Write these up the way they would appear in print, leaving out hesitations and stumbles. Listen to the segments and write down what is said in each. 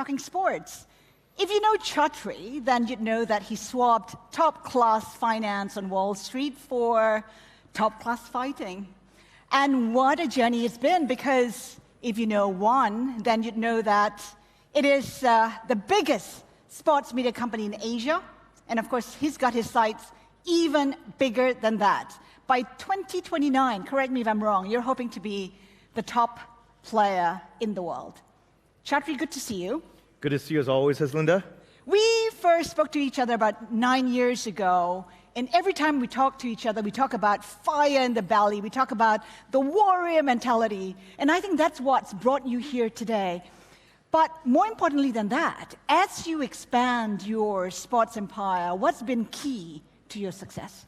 talking sports. If you know Chatri, then you'd know that he swapped top-class finance on Wall Street for top-class fighting. And what a journey it's been, because if you know one, then you'd know that it is the biggest sports media company in Asia. And of course, he's got his sights even bigger than that. By 2029, correct me if I'm wrong, you're hoping to be the top player in the world. Chatri, good to see you. Good to see you as always, Haslinda. We first spoke to each other about 9 years ago, and every time we talk to each other, we talk about fire in the belly, we talk about the warrior mentality, and I think that's what's brought you here today. But more importantly than that, as you expand your sports empire, what's been key to your success?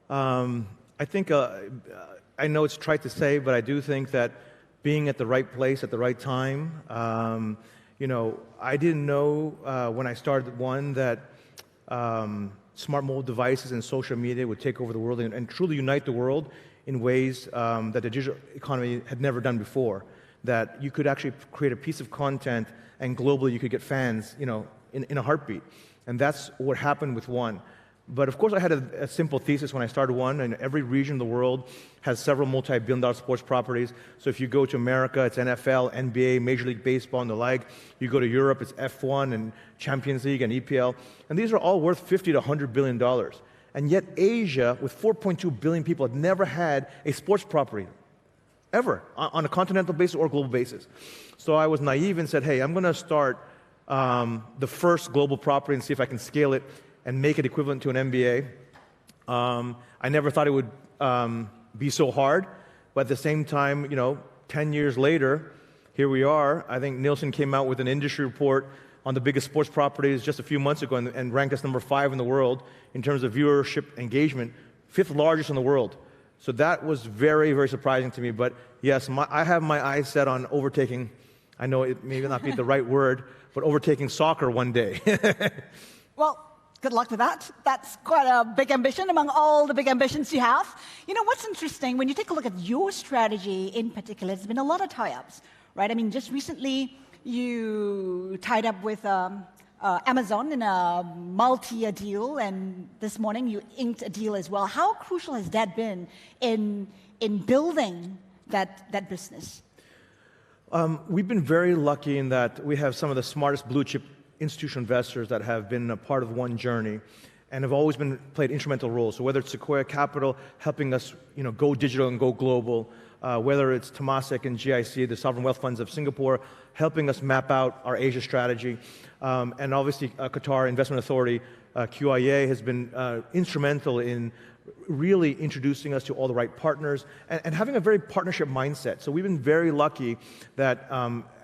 I think, I know it's trite to say, but I do think that being at the right place at the right time, you know, I didn't know when I started One that smart mobile devices and social media would take over the world and truly unite the world in ways that the digital economy had never done before. That you could actually create a piece of content and globally you could get fans, you know, in a heartbeat. And that's what happened with One. But of course I had a simple thesis when I started One, and every region of the world has several multi-billion-dollar sports properties. So if you go to America, it's NFL, NBA, Major League Baseball, and the like. You go to Europe, it's F1 and Champions League and EPL. And these are all worth $50 to $100 billion. And yet Asia, with 4.2 billion people, had never had a sports property, ever, on a continental basis or global basis. So I was naive and said, hey, I'm going to start the first global property and see if I can scale it and make it equivalent to an NBA. I never thought it would be so hard, but at the same time, you know, 10 years later, here we are. I think Nielsen came out with an industry report on the biggest sports properties just a few months ago and ranked us number 5 in the world in terms of viewership engagement, 5th largest in the world. So that was very, very surprising to me. But yes, I have my eyes set on overtaking, I know it may not be the right word, but overtaking soccer one day. Well, good luck with that. That's quite a big ambition among all the big ambitions you have. You know, what's interesting, when you take a look at your strategy in particular, there's been a lot of tie-ups, right? I mean, just recently, you tied up with Amazon in a multi-year deal, and this morning you inked a deal as well. How crucial has that been in building that business? We've been very lucky in that we have some of the smartest blue-chip institutional investors that have been a part of One journey and have always played instrumental roles. So whether it's Sequoia Capital helping us, you know, go digital and go global, whether it's Temasek and GIC, the sovereign wealth funds of Singapore, helping us map out our Asia strategy, and obviously Qatar Investment Authority, QIA, has been instrumental in really introducing us to all the right partners and having a very partnership mindset. So we've been very lucky that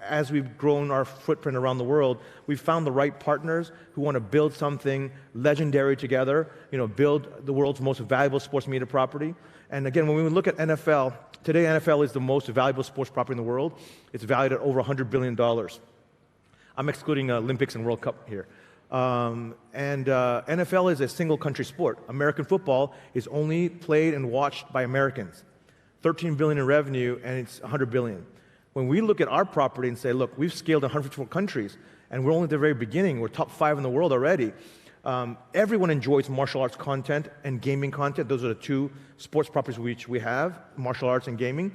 as we've grown our footprint around the world, we've found the right partners who want to build something legendary together, you know, build the world's most valuable sports media property. And again, when we look at NFL, today NFL is the most valuable sports property in the world. It's valued at over $100 billion. I'm excluding Olympics and World Cup here. NFL is a single country sport. American football is only played and watched by Americans. 13 billion in revenue, and it's 100 billion. When we look at our property and say, look, we've scaled in 154 countries, and we're only at the very beginning, we're top 5 in the world already. Everyone enjoys martial arts content and gaming content. Those are the 2 sports properties which we have, martial arts and gaming.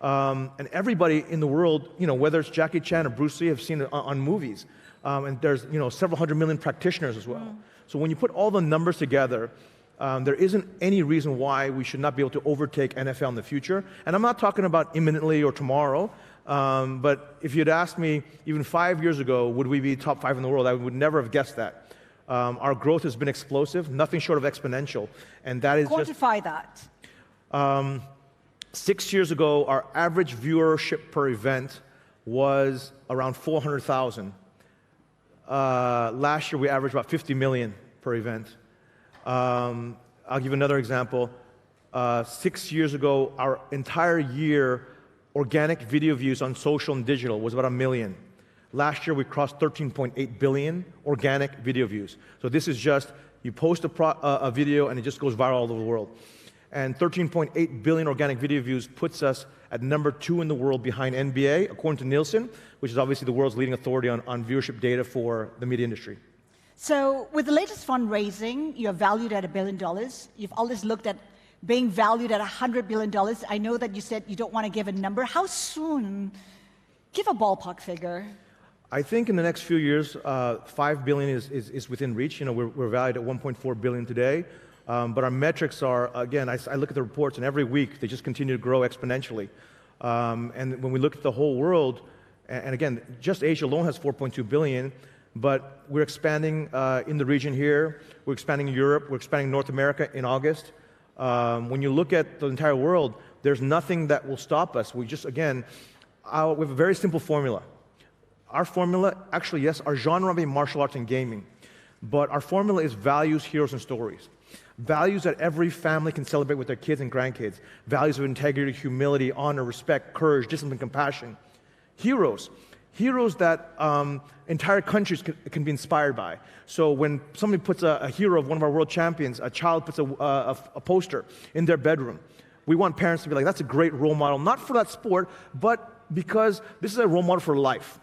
And everybody in the world, you know, whether it's Jackie Chan or Bruce Lee, have seen it on movies. And there's, you know, several hundred million practitioners as well. So when you put all the numbers together, there isn't any reason why we should not be able to overtake NFL in the future. And I'm not talking about imminently or tomorrow, but if you'd asked me even 5 years ago, would we be top 5 in the world, I would never have guessed that. Our growth has been explosive, nothing short of exponential. And that is Quantify that. 6 years ago, our average viewership per event was around 400,000. Last year, we averaged about 50 million per event. I'll give another example. 6 years ago, our entire year organic video views on social and digital was about 1 million. Last year, we crossed 13.8 billion organic video views. So this is just, you post a video and it just goes viral all over the world. and 13.8 billion organic video views puts us at #2 in the world behind NBA, according to Nielsen, which is obviously the world's leading authority on viewership data for the media industry. So with the latest fundraising, you're valued at $1 billion. You've always looked at being valued at $100 billion. I know that you said you don't want to give a number. How soon? Give a ballpark figure. I think in the next few years, $5 billion is within reach. You know, we're valued at $1.4 billion today. But our metrics are, again, I look at the reports, and every week they just continue to grow exponentially. And when we look at the whole world, and again, just Asia alone has 4.2 billion, but we're expanding in the region here, we're expanding in Europe, we're expanding North America in August. When you look at the entire world, there's nothing that will stop us. We just, again, we have a very simple formula. Our formula, actually, yes, our genre may be martial arts and gaming, but our formula is values, heroes, and stories. Values that every family can celebrate with their kids and grandkids. Values of integrity, humility, honor, respect, courage, discipline, compassion. Heroes. Heroes that entire countries can be inspired by. So when somebody puts a hero of one of our world champions, a child puts a poster in their bedroom, we want parents to be like, that's a great role model, not for that sport, but because this is a role model for life.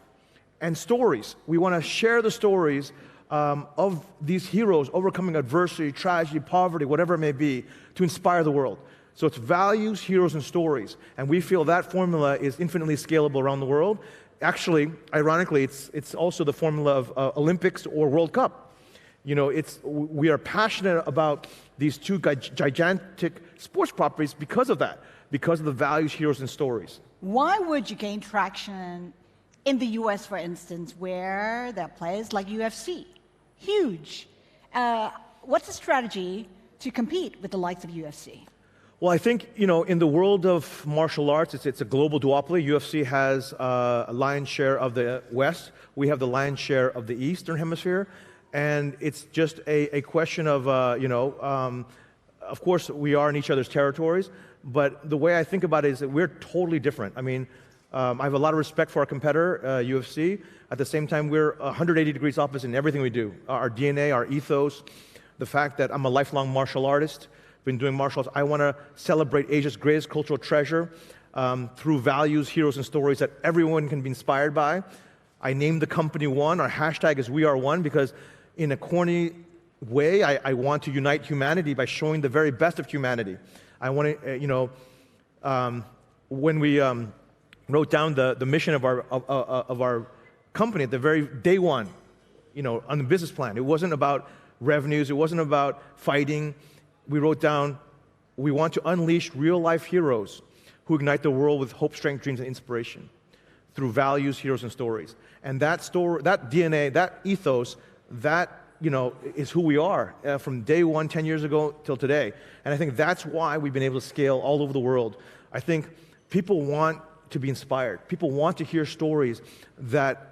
And stories. We want to share the stories of these heroes overcoming adversity, tragedy, poverty, whatever it may be, to inspire the world. So it's values, heroes, and stories. And we feel that formula is infinitely scalable around the world. Actually, ironically, it's also the formula of Olympics or World Cup. You know, we are passionate about these two gigantic sports properties because of that, because of the values, heroes, and stories. Why would you gain traction in the US, for instance, where there are players like UFC? Huge. What's the strategy to compete with the likes of UFC? Well, I think, you know, in the world of martial arts, it's a global duopoly. UFC has a lion's share of the West. We have the lion's share of the Eastern Hemisphere. And it's just a question of, of course, we are in each other's territories. But the way I think about it is that we're totally different. I mean, I have a lot of respect for our competitor, UFC. At the same time, we're 180 degrees opposite in everything we do. Our DNA, our ethos, the fact that I'm a lifelong martial artist, been doing martial arts. I want to celebrate Asia's greatest cultural treasure through values, heroes, and stories that everyone can be inspired by. I named the company One. Our hashtag is We Are One because in a corny way, I want to unite humanity by showing the very best of humanity. I want to, when we wrote down the mission of our company at the very day one, on the business plan. It wasn't about revenues. It wasn't about fighting. We wrote down, we want to unleash real-life heroes who ignite the world with hope, strength, dreams, and inspiration through values, heroes, and stories. And that story, that DNA, that ethos, that is who we are from day one, 10 years ago till today. And I think that's why we've been able to scale all over the world. I think people want to be inspired. People want to hear stories that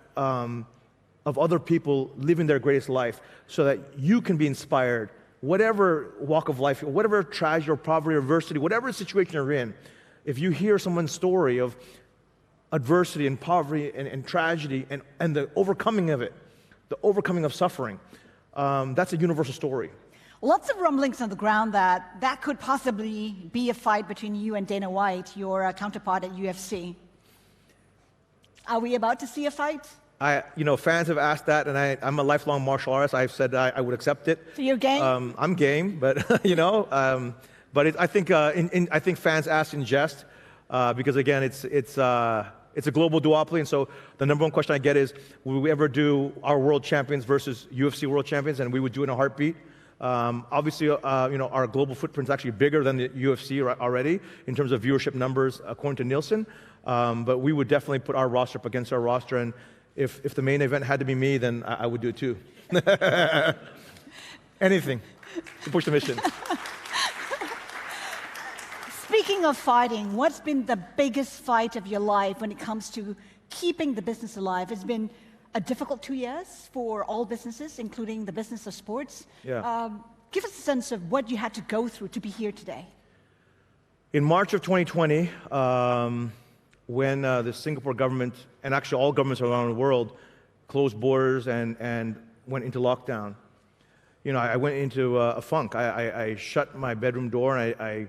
of other people living their greatest life so that you can be inspired, whatever walk of life, whatever tragedy or poverty or adversity, whatever situation you're in. If you hear someone's story of adversity and poverty and tragedy and the overcoming of it, the overcoming of suffering, that's a universal story. Lots of rumblings on the ground that could possibly be a fight between you and Dana White, your counterpart at UFC. Are we about to see a fight? Fans have asked that, and I'm a lifelong martial artist. I've said I would accept it. So you're game? I'm game, but I think fans ask in jest because again, it's a global duopoly, and so the number one question I get is, will we ever do our world champions versus UFC world champions? And we would do it in a heartbeat. Obviously, our global footprint is actually bigger than the UFC already in terms of viewership numbers, according to Nielsen. But we would definitely put our roster up against our roster, and if the main event had to be me, then I would do it too. Anything to push the mission. Speaking of fighting, what's been the biggest fight of your life when it comes to keeping the business alive? It's been a difficult 2 years for all businesses, including the business of sports. Yeah. Give us a sense of what you had to go through to be here today. In March of 2020, when the Singapore government, and actually all governments around the world, closed borders and went into lockdown, I went into a funk. I shut my bedroom door and I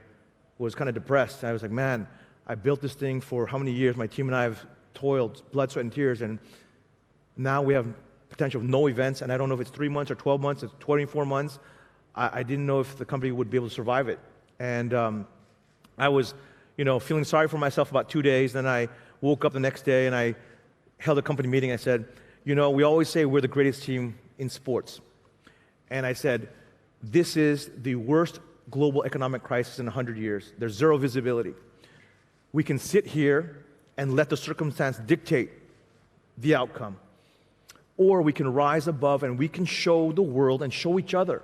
was kind of depressed. I was like, man, I built this thing for how many years? My team and I have toiled, blood, sweat, and tears, and now we have potential of no events, and I don't know if it's 3 months or 12 months, it's 24 months. I didn't know if the company would be able to survive it. And I was, feeling sorry for myself about 2 days. Then I woke up the next day and I held a company meeting. I said, we always say we're the greatest team in sports. And I said, this is the worst global economic crisis in 100 years. There's zero visibility. We can sit here and let the circumstance dictate the outcome. Or we can rise above and we can show the world and show each other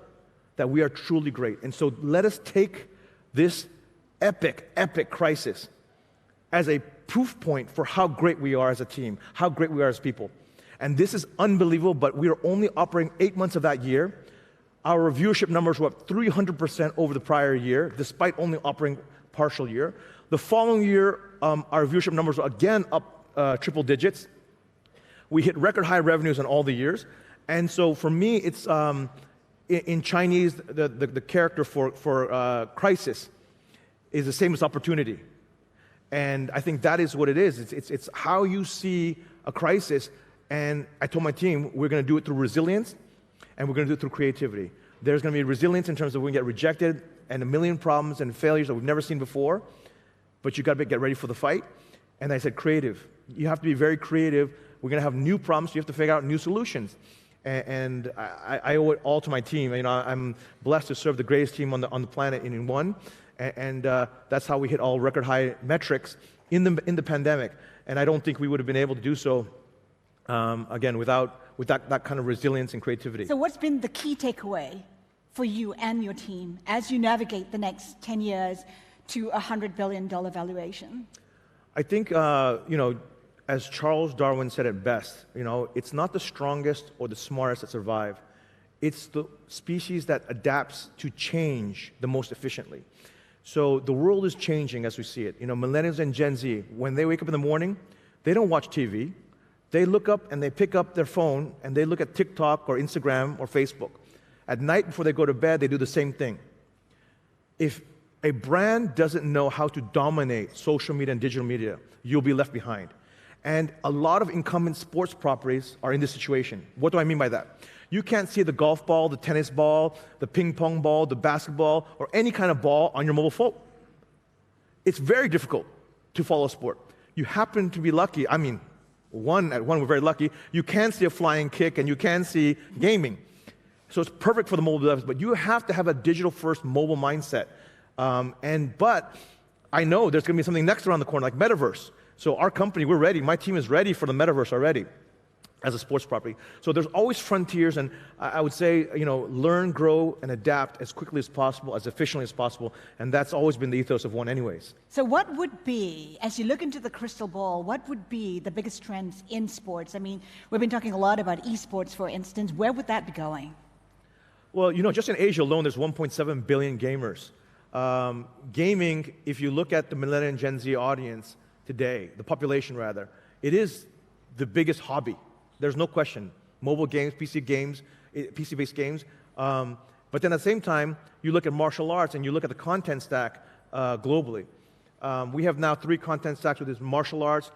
that we are truly great. And so let us take this epic, epic crisis as a proof point for how great we are as a team, how great we are as people. And this is unbelievable, but we are only operating 8 months of that year. Our viewership numbers were up 300% over the prior year, despite only operating partial year. The following year, our viewership numbers were again up triple digits. We hit record high revenues in all the years. And so for me, it's in Chinese, the character for crisis is the same as opportunity. And I think that is what it is. It's how you see a crisis. And I told my team, we're going to do it through resilience, and we're going to do it through creativity. There's going to be resilience in terms of we're going to get rejected and a million problems and failures that we've never seen before, but you got to get ready for the fight. And I said, creative. You have to be very creative. We're going to have new problems. You have to figure out new solutions. And I owe it all to my team. I'm blessed to serve the greatest team on the planet in one, and that's how we hit all record high metrics in the pandemic. And I don't think we would have been able to do so again without that kind of resilience and creativity. So what's been the key takeaway for you and your team as you navigate the next 10 years to a $100 billion valuation? I think as Charles Darwin said it best, it's not the strongest or the smartest that survive. It's the species that adapts to change the most efficiently. So the world is changing as we see it. Millennials and Gen Z, when they wake up in the morning, they don't watch TV. They look up and they pick up their phone and they look at TikTok or Instagram or Facebook. At night before they go to bed, they do the same thing. If a brand doesn't know how to dominate social media and digital media, you'll be left behind. And a lot of incumbent sports properties are in this situation. What do I mean by that? You can't see the golf ball, the tennis ball, the ping pong ball, the basketball, or any kind of ball on your mobile phone. It's very difficult to follow sport. You happen to be lucky. We're very lucky. You can see a flying kick and you can see gaming. So it's perfect for the mobile device, but you have to have a digital-first mobile mindset. But I know there's going to be something next around the corner, like metaverse. So our company, we're ready. My team is ready for the metaverse already as a sports property. So there's always frontiers, and I would say, learn, grow, and adapt as quickly as possible, as efficiently as possible, and that's always been the ethos of One anyways. So what would be, as you look into the crystal ball, what would be the biggest trends in sports? We've been talking a lot about esports, for instance. Where would that be going? Well, just in Asia alone, there's 1.7 billion gamers. Gaming, if you look at the millennial and Gen Z audience today, the population rather, it is the biggest hobby. There's no question. Mobile games, PC-based games. But then at the same time, you look at martial arts and you look at the content stack globally. We have now 3 content stacks with this: martial arts,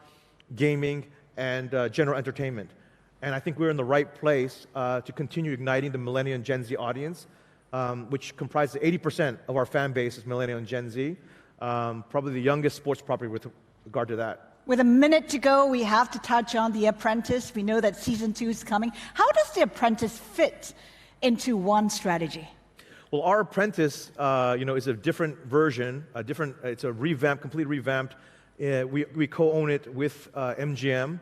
gaming, and general entertainment. And I think we're in the right place to continue igniting the millennial and Gen Z audience, which comprises 80% of our fan base is millennial and Gen Z. Probably the youngest sports property with regard to that. With a minute to go, we have to touch on The Apprentice. We know that season 2 is coming. How does The Apprentice fit into One strategy? Well, our Apprentice, is a different version, it's a completely revamped. We co-own it with MGM.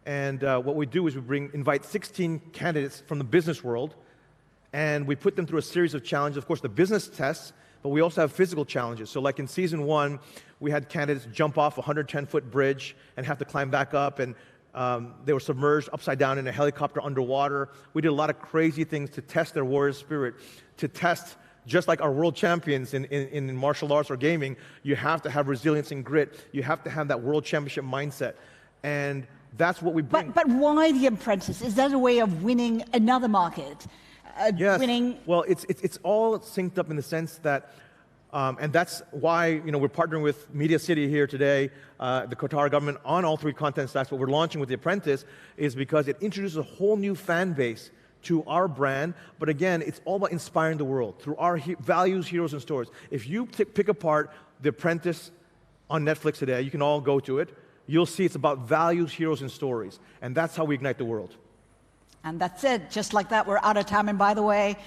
And what we do is we invite 16 candidates from the business world, and we put them through a series of challenges. Of course, the business tests, but we also have physical challenges. So like in season 1, we had candidates jump off a 110-foot bridge and have to climb back up, and they were submerged upside down in a helicopter underwater. We did a lot of crazy things to test their warrior spirit, to test, just like our world champions in martial arts or gaming, you have to have resilience and grit. You have to have that world championship mindset. And that's what we bring. But why The Apprentice? Is that a way of winning another market? Yes. Winning? Well, it's all synced up in the sense that And that's why we're partnering with Media City here today, the Qatar government, on all 3 content stacks. What we're launching with The Apprentice is because it introduces a whole new fan base to our brand. But again, it's all about inspiring the world through our values, heroes, and stories. If you pick apart The Apprentice on Netflix today, you can all go to it. You'll see it's about values, heroes, and stories. And that's how we ignite the world. And that's it. Just like that, we're out of time. And by the way,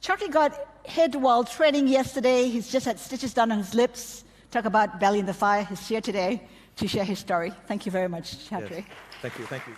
Chatri got hit while training yesterday. He's just had stitches done on his lips. Talk about belly in the fire. He's here today to share his story. Thank you very much, Chatri. Yes. Thank you. Thank you.